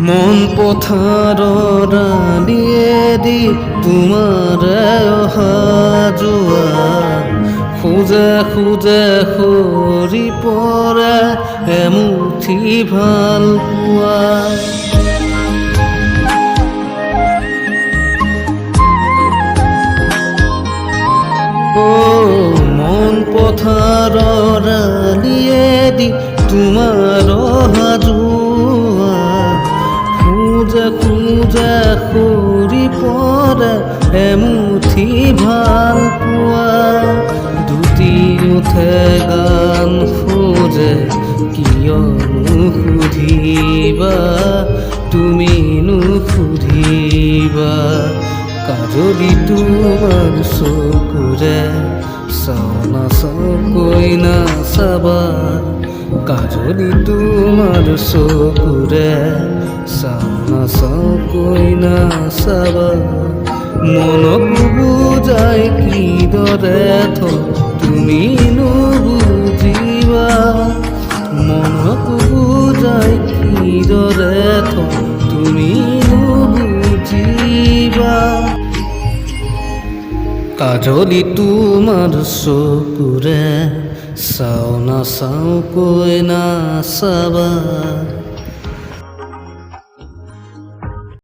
মন পথাৰৰ আলিয়েদি তোমাৰে অহা যোৱা খোজে খোজে সৰি পৰে এমুঠি ভাল পোৱা। মন পথাৰৰ আলিয়েদি তোমাৰ অহা যোৱা খোজে খোজে সৰি পৰে এমুঠি ভাল পোৱা। দুটি উঠে গান খোজে কিয়নো সুধিবা তুমিনো সুধিবা। কাজলি তোমাৰ চকুৰে চাও নাচাওকৈ নাচাবা। কাজলি তোমাৰ চকুৰে চাও নাচাওকৈ নাচাবা। মনক বুজাই কিদৰে তুমিনো বুজিবা। মনক বুজাই কিদৰে তুমিনো বুজিবা। কাজলি তোমাৰ চকুৰে চাও নাচাওকৈ নাচাবা।